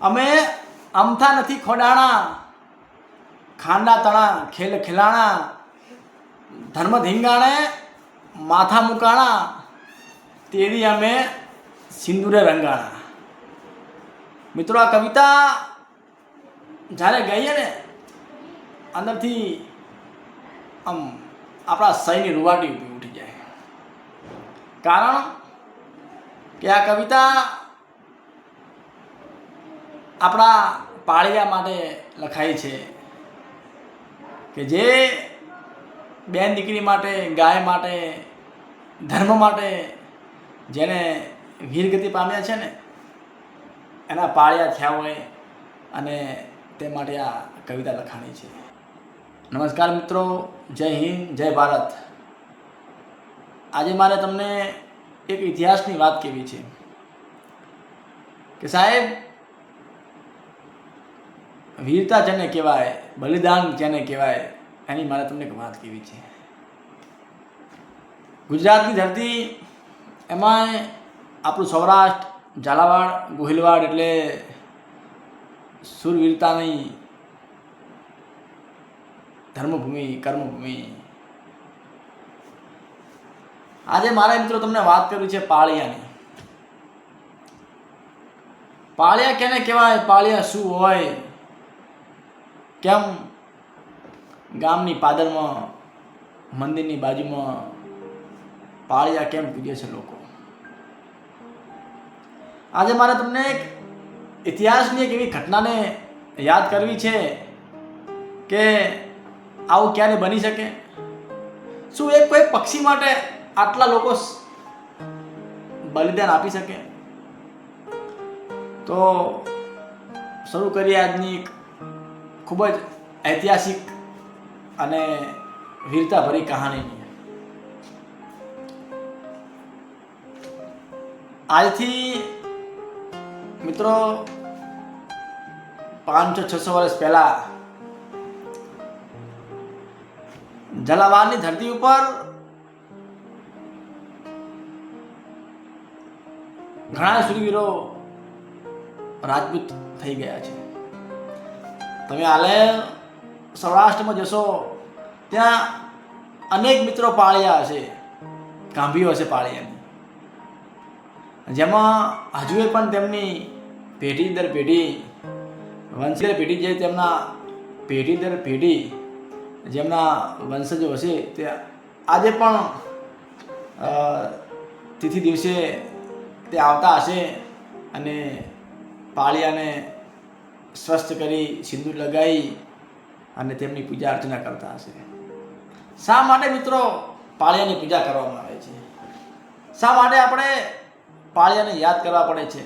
અમે અમથા નથી ખોડાણા, ખાંડા તણા ખેલ ખેલાણા, ધર્મ ધીંગાણે માથા મુકાણા, તેવી અમે સિંદૂરે રંગાણા. મિત્રો, આ કવિતા જ્યારે ગઈએ ને અંદરથી આમ આપણા સહીની રૂવાટી ઉઠી જાય. કારણ કે આ કવિતા આપણા પાળિયા માટે લખાઈ છે, કે જે બેન દીકરી માટે, ગાય માટે, ધર્મ માટે જેને વીરગતિ પામ્યા છે ને એના પાળિયા થયા હોય અને તે માટે આ કવિતા લખાણી છે. નમસ્કાર મિત્રો, જય હિન્દ, જય ભારત. આજે મારે તમને એક ઇતિહાસની વાત કહેવી છે કે સાહેબ, વીરતા જેને કહેવાય, બલિદાન જેને કહેવાય, એની મારે તમને એક વાત કહેવી છે. ગુજરાતની ધરતી, એમાં આપણું સૌરાષ્ટ્ર, ઝાલાવાડ, ગોહિલવાડ એટલે શૂરવીરતાની ધર્મભૂમિ, કર્મભૂમિ. આજે મારે મિત્રો તમને વાત કરવી છે પાળિયાની. પાળિયા કેને કહેવાય, પાળિયા શું હોય, કેમ ગામની પાદરમાં, મંદિરની બાજુમાં પાળિયા કેમ પૂજે છે લોકો. આજે મારે તમને એક ઇતિહાસની એક એવી ઘટનાને યાદ કરવી છે કે આવું ક્યારે બની શકે. શું એક કોઈ પક્ષી માટે આટલા લોકો બલિદાન આપી શકે? તો શરૂ કરીએ આજની એક ખૂબ જ ઐતિહાસિક અને વીરતાભરી કહાનીની. આજથી મિત્રો 500-600 વર્ષ પહેલા ઝાલાવાડની ધરતી ઉપર ઘણા શૂરવીરો રાજપૂત થઈ ગયા છે. તમે હાલે સૌરાષ્ટ્રમાં જશો ત્યાં અનેક મિત્રો પાળિયા હશે, ગાંભીઓ હશે પાળિયાની, જેમાં હજુ પણ તેમની પેઢી દર પેઢી, વંશ દર પેઢી, જે તેમના પેઢી દર પેઢી જેમના વંશજો હશે તે આજે પણ તિથિ દિવસે તે આવતા હશે અને પાળિયાને સ્વસ્થ કરી, સિંદૂર લગાવી અને તેમની પૂજા અર્ચના કરતા હશે. શા માટે મિત્રો પાળિયાની પૂજા કરવામાં આવે છે? શા માટે આપણે પાળિયાને યાદ કરવા પડે છે?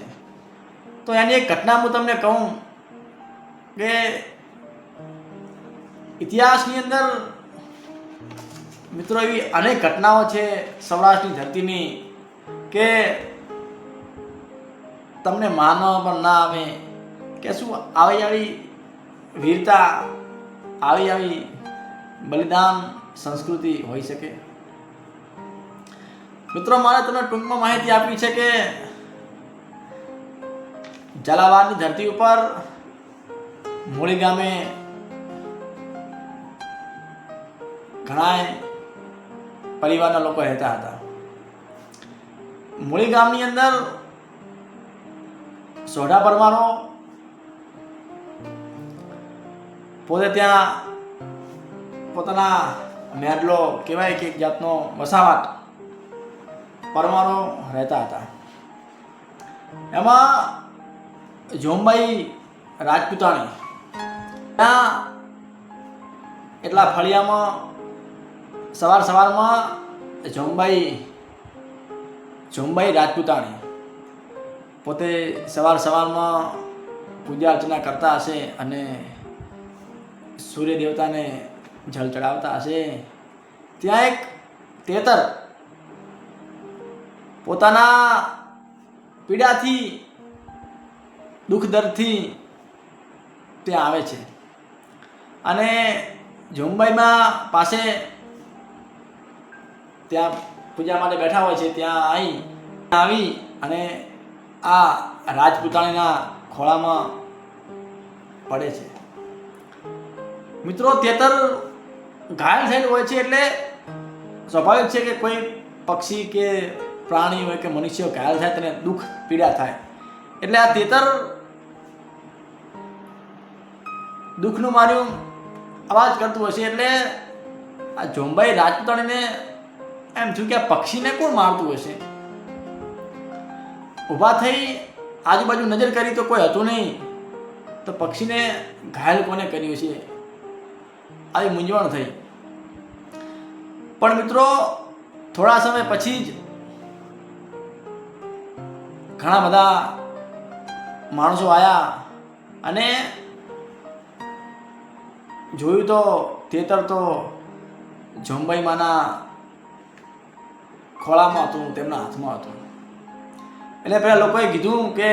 તો એની એક ઘટના હું તમને કહું કે ઇતિહાસની અંદર મિત્રો એવી અનેક ઘટનાઓ છે સૌરાષ્ટ્રની ધરતીની કે તમને માનવા પણ ના આવે કે શું આવી વીરતા, આવી બલિદાન સંસ્કૃતિ હોઈ શકે. મિત્રો, મારે તમને ટૂંકમાં માહિતી આપવી છે કે ઝાલાવાડની ધરતી ઉપર મૂળી ગામે ઘણા પરિવારના લોકો રહેતા હતા. મૂળી ગામની અંદર સોઢા પરમારો પોતે ત્યાં પોતાના મેરલો કહેવાય કે એક જાતનો વસાવાટ પરમારો રહેતા હતા. એમાં જોમબાઈ રાજપૂતાણી ત્યાં એટલા ફળિયામાં સવારમાં જોમબાઈ રાજપૂતાણી પોતે સવારમાં પૂજા અર્ચના કરતા હશે અને સૂર્ય દેવતાને જળ ચડાવતા હશે. ત્યાં એક તેતર પોતાના પીડાથી, દુઃખ દર્દથી ત્યાં આવે છે અને જોમબાઈમાં પાસે ત્યાં પૂજા માટે બેઠા હોય છે. ત્યાં આવી અને આ રાજપૂતાણીના ખોળામાં પડે છે. મિત્રો, તેતર ઘાયલ થયેલું હોય છે એટલે સ્વાભાવિક છે કે કોઈ પક્ષી કે પ્રાણી હોય કે મનુષ્ય ઘાયલ થાય તેને દુઃખ પીડા થાય. એટલે આ તેતર દુઃખનું માર્યું અવાજ કરતું હશે. એટલે આ જોંબાઈ રાજપૂતાણીને એમ થયું કે આ પક્ષીને કોણ મારતું હશે. ઊભા થઈ આજુબાજુ નજર કરી તો કોઈ હતું નહીં. તો પક્ષીને ઘાયલ કોને કર્યું છે આવી મૂંઝવણ થઈ. પણ મિત્રો, થોડા સમય પછી જ ઘણા બધા માણસો આવ્યા અને જોયું તો તેતર તો જોંબાઈ માના ખોળામાં હતું, તેમના હાથમાં હતું. એટલે પેલા લોકોએ કીધું કે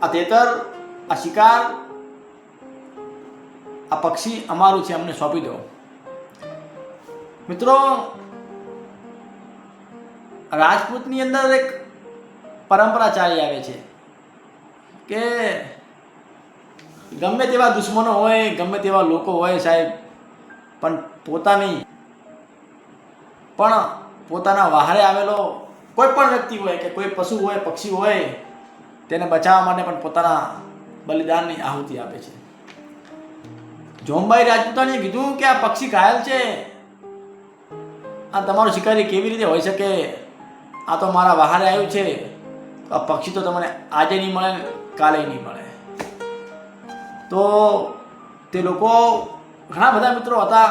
આ તેતર, આ શિકાર, આ પક્ષી અમારું છે, અમને સોંપી દો. મિત્રો, રાજપૂતની અંદર એક પરંપરા ચાલી આવે છે કે ગમે તેવા દુશ્મનો હોય, ગમે તેવા લોકો હોય સાહેબ, પણ પોતાના વહારે આવેલો કોઈ પણ વ્યક્તિ હોય કે કોઈ પશુ હોય, પક્ષી હોય, તેને બચાવવા માટે પણ પોતાના બલિદાનની આહુતિ આપે છે. જોંબાઈ રાજપૂતાણીએ કીધું કે આ પક્ષી ઘાયલ છે, આ તમારો શિકારી કેવી રીતે હોઈ શકે? આ તો મારા વહારે આવ્યું છે. આ પક્ષી તો તમને આજે નહીં મળે, કાલે નહીં મળે. તો તે લોકો ઘણા બધા મિત્રો હતા.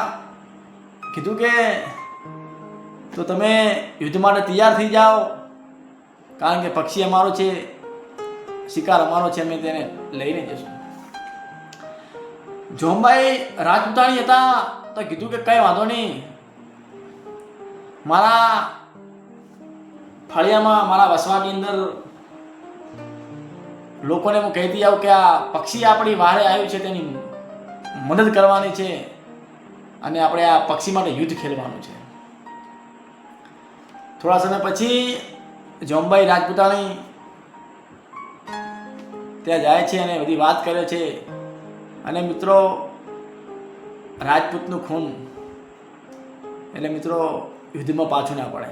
કીધું કે તો તમે યુદ્ધ માટે તૈયાર થઈ જાઓ, કારણ કે પક્ષી અમારો છે, શિકાર અમારો છે, અમે તેને લઈને જશું. જોંબાઈ રાજપૂતાણી હતા તો કીધું કે કંઈ વાંધો નહીં, મારા ફળિયામાં, મારા વસવાટની અંદર લોકોને હું કહેતી આવું કે આ પક્ષી આપણી વારે આવ્યું છે, તેની મદદ કરવાની છે અને આપણે આ પક્ષી માટે યુદ્ધ ખેલવાનું છે. થોડા સમય પછી જોંબાઈ રાજપૂતાણી ત્યાં જાય છે અને બધી વાત કરે છે. અને મિત્રો, રાજપૂતનું ખૂન એટલે મિત્રો યુદ્ધમાં પાછું ના પડે.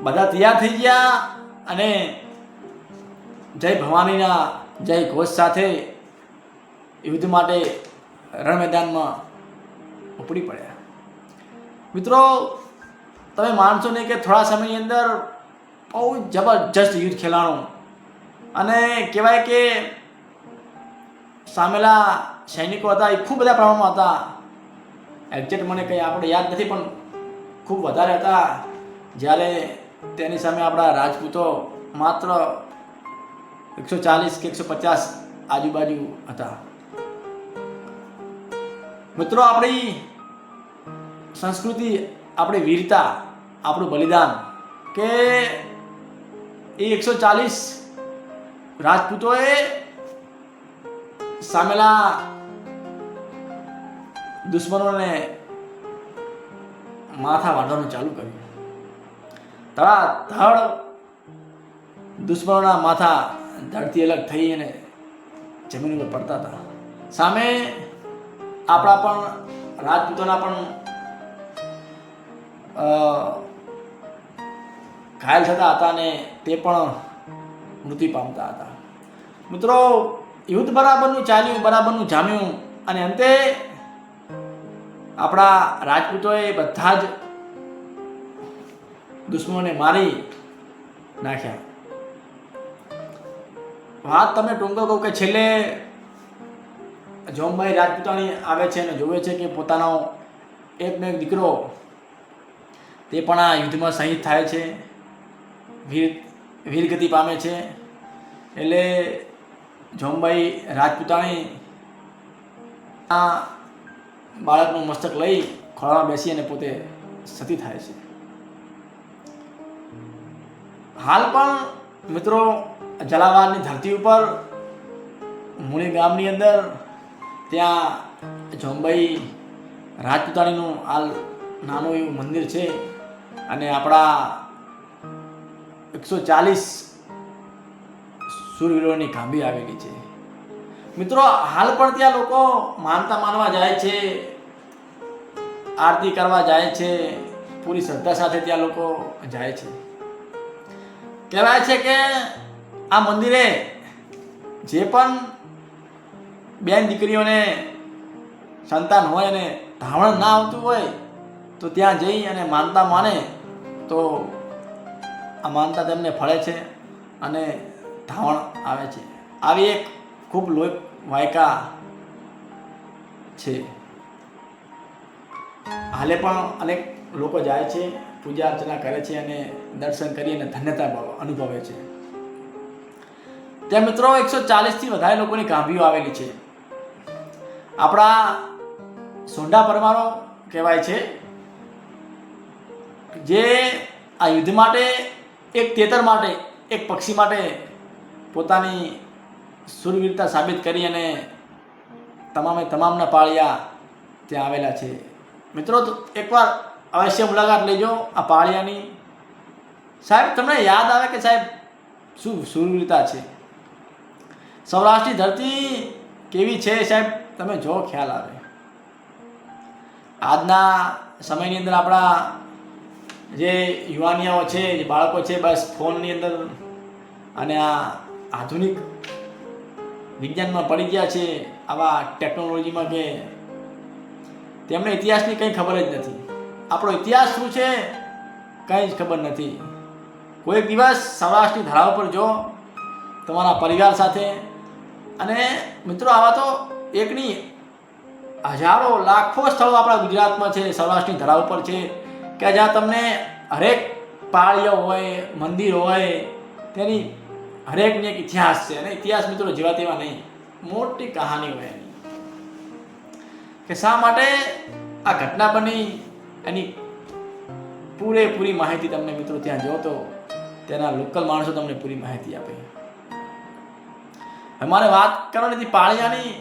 બધા તૈયાર થઈ ગયા અને જય ભવાનીના જય ઘોષ સાથે યુદ્ધ માટે રણ મેદાનમાં ઉપડી પડ્યા. મિત્રો, તમે માનશો નહીં કે થોડા સમયની અંદર બહુ જબરજસ્ત યુદ્ધ ખેલાણું. અને કહેવાય કે સામેલા સૈનિકો હતા એ ખૂબ બધા પ્રમાણમાં હતા. એક્ઝેક્ટ મને કંઈ આપણે યાદ નથી, પણ ખૂબ વધારે હતા. જ્યારે તેની સામે આપણા રાજપૂતો માત્ર 140 કે 150 આજુબાજુ હતા. મિત્રો, આપણી સંસ્કૃતિ, આપણી વીરતા, આપણું બલિદાન કે એ 140 રાજપૂતોએ સામેલા દુશ્મનોને માથા વાઢવાનું ચાલુ કર્યું. ધડાધડ દુશ્મનોના માથા ધડથી અલગ થઈ અને જમીન ઉપર પડતા હતા. સામે આપણા પણ રાજપૂતોના પણ ઘાયલ થતા હતા અને તે પણ મૃત્યુ પામતા હતા. મિત્રો, યુદ્ધ બરાબરનું ચાલ્યું, બરાબરનું જામ્યું અને અંતે આપણા રાજપૂતોએ બધા જ દુશ્મનોને મારી નાખ્યા. વાત તમે ટૂંકો કહું કે છેલ્લે જોંબાઈ રાજપૂતાણી આવે છે અને જોવે છે કે પોતાનો એકનો એક દીકરો તે પણ આ યુદ્ધમાં શહીદ થાય છે, વીરગતિ પામે છે. એટલે જોંબાઈ રાજપૂતાણી આ બાળકનું મસ્તક લઈ ખોળામાં બેસી અને પોતે સતી થાય છે. હાલ પણ મિત્રો, ઝાલાવાડની ધરતી ઉપર મૂળી ગામની અંદર ત્યાં જોંબાઈ રાજપૂતાણીનું હાલ નાનું એવું મંદિર છે અને આપણા 140 શૂરવીરોની ગાંભી આવેલી છે. મિત્રો હાલ પણ ત્યાં લોકો માનતા માનવા જાય છે, આરતી કરવા જાય છે, પૂરી શ્રદ્ધા સાથે ત્યાં લોકો જાય છે. કહેવાય છે કે આ મંદિરે જે પણ બેન દીકરીઓને સંતાન હોય અને ધાવણ ના આવતું હોય તો ત્યાં જઈ અને માનતા માને તો આ માનતા તેમને ફળે છે અને ધાવણ આવે છે. આવી એક ખૂબ લોક વાયકા છે. હાલે પણ અનેક લોકો જાય છે, પૂજા અર્ચના કરે છે અને દર્શન કરી અને ધન્યતા અનુભવે છે. ત્યાં મિત્રો 140થી વધારે લોકોની ગાંભીઓ આવેલી છે. આપણા સોંઢા પરમારો કહેવાય છે, જે આ યુદ્ધ માટે એક તેતર માટે, એક પક્ષી માટે પોતાની શૂરવીરતા સાબિત કરી અને તમામના પાળિયા ત્યાં આવેલા છે. મિત્રો એકવાર અવશ્ય મુલાકાત લેજો આ પાળિયાની. સાહેબ તમને યાદ આવે કે સાહેબ શું શૂરવીરતા છે. સૌરાષ્ટ્રની ધરતી કેવી છે સાહેબ, તમે જો ખ્યાલ આવે. આજના સમયની અંદર આપણા જે યુવાનિયાઓ છે, જે બાળકો છે, બસ ફોનની અંદર અને આ આધુનિક વિજ્ઞાનમાં પડી ગયા છે, આવા ટેકનોલોજીમાં, કે તેમને ઇતિહાસની કંઈ ખબર જ નથી. આપણો ઇતિહાસ શું છે કંઈ જ ખબર નથી. કોઈક દિવસ સૌરાષ્ટ્રની ધરાવ પર જો તમારા પરિવાર સાથે, અને મિત્રો આવા તો એકની હજારો લાખો સ્થળો આપણા ગુજરાતમાં છે, સૌરાષ્ટ્રની ધરાવ પર છે, કે જ્યાં તમને હરેક પાળીઓ હોય, મંદિર હોય, તેની હરેકને એક ઇતિહાસ છે. અને ઇતિહાસ મિત્રો જેવા તેવા નહીં, મોટી કહાની હોય એની, કે શા માટે આ ઘટના બની એની પૂરેપૂરી માહિતી તમને મિત્રો ત્યાં જો તો તેના લોકલ માણસો તમને પૂરી માહિતી આપે. અમારે વાત કરવાની હતી પાળિયાની,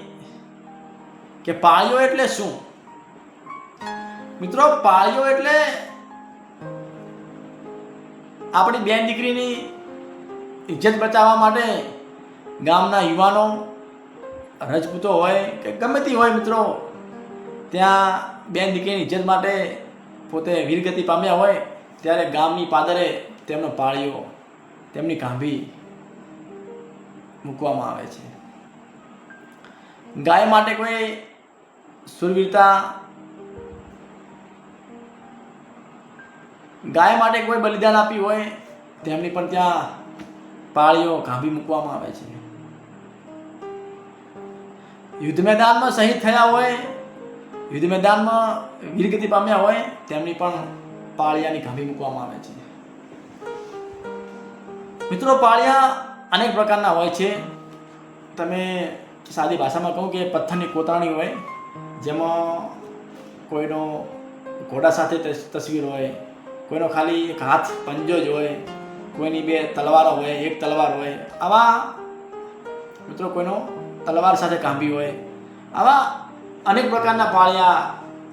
કે પાળીઓ એટલે શું. મિત્રો પાળીઓ એટલે આપણી બેન દીકરીની ઇજ્જત બચાવવા માટે ગામના યુવાનો, રજપૂતો હોય કે ગમે તે હોય મિત્રો, ત્યાં બેન દીકરીની ઇજ્જત માટે પોતે વીરગતિ પામ્યા હોય ત્યારે ગામની પાદરે તેમનો પાળીઓ, તેમની ગાંભી મૂકવામાં આવે છે. ગાય માટે કોઈ શૂરવીરતા, ગાય માટે કોઈ બલિદાન આપ્યું હોય તેમની પણ ત્યાં પાળીઓ ગાંભી મૂકવામાં આવે છે. યુદ્ધ મેદાનમાં શહીદ થયા હોય, યુદ્ધ મેદાનમાં વીરગતિ પામ્યા હોય તેમની પણ પાળિયાની ગાંભી મૂકવામાં આવે છે. મિત્રો પાળિયા અનેક પ્રકારના હોય છે. તમે સાદી ભાષામાં કહું કે પથ્થરની કોતરણી હોય, જેમાં કોઈનો ઘોડા સાથે તસવીર હોય, કોઈનો ખાલી એક હાથ પંજો જ હોય, કોઈની બે તલવારો હોય, એક તલવાર હોય. આવા મિત્રો કોઈનો તલવાર સાથે ગાંભી હોય. આવા અનેક પ્રકારના પાળિયા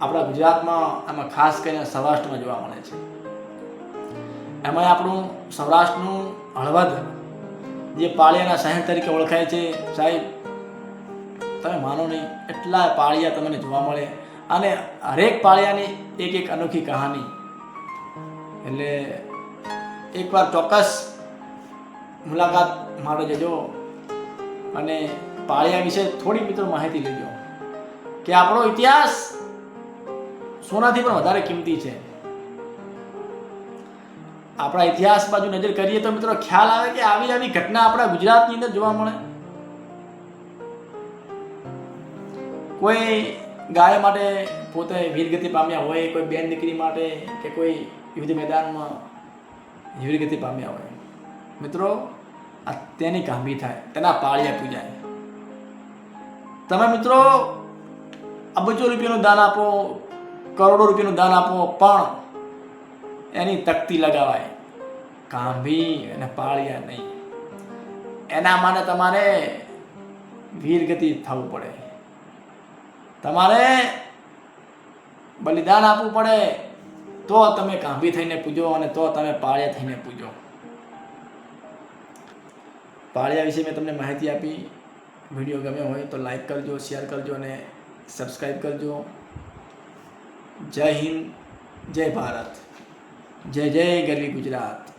આપણા ગુજરાતમાં, આમાં ખાસ કરીને સૌરાષ્ટ્રમાં જોવા મળે છે. એમાં આપણું સૌરાષ્ટ્રનું હળવદ જે પાળિયાના શહેર તરીકે ઓળખાય છે, સાહેબ તમે માનો નહીં એટલા પાળિયા તમને જોવા મળે, અને હરેક પાળિયાની એક એક અનોખી કહાની. એટલે એકવાર ચોક્કસ મુલાકાત માટે જજો અને પાળિયા વિશે થોડી મિત્રો માહિતી લેજો, કે આપણો ઇતિહાસ સોનાથી પણ વધારે કિંમતી છે. આપણા ઇતિહાસ બાજુ નજર કરીએ તો મિત્રો ખ્યાલ આવે કે આવી આવી ઘટના આપણા ગુજરાતની અંદર જોવા મળે. કોઈ ગાય માટે પોતે વીરગતિ પામ્યા હોય, કોઈ બેન દીકરી માટે, કે કોઈ યુદ્ધ મેદાનમાં વીરગતિ પામ્યા હોય. મિત્રો આ તેની ગાંભી થાય, તેના પાળિયા પૂજાય. તમે મિત્રો અબજો રૂપિયાનું દાન આપો, કરોડો રૂપિયાનું દાન આપો, પણ એની તકતી લગાવાય, ગાંભી અને પાળિયા નહીં. એના માટે તમારે વીરગતિ થવું પડે, તમારે બલિદાન આપવું પડે, તો તમે ગાંભી થઈને પૂજો અને તો તમે પાળિયા થઈને પૂજો. પાળિયા વિશે મેં તમને માહિતી આપી. વિડીયો ગમ્યો હોય તો લાઈક કરજો, શેર કરજો અને સબસ્ક્રાઈબ કરજો. જય હિન્દ, જય ભારત, જય જય ગરવી ગુજરાત.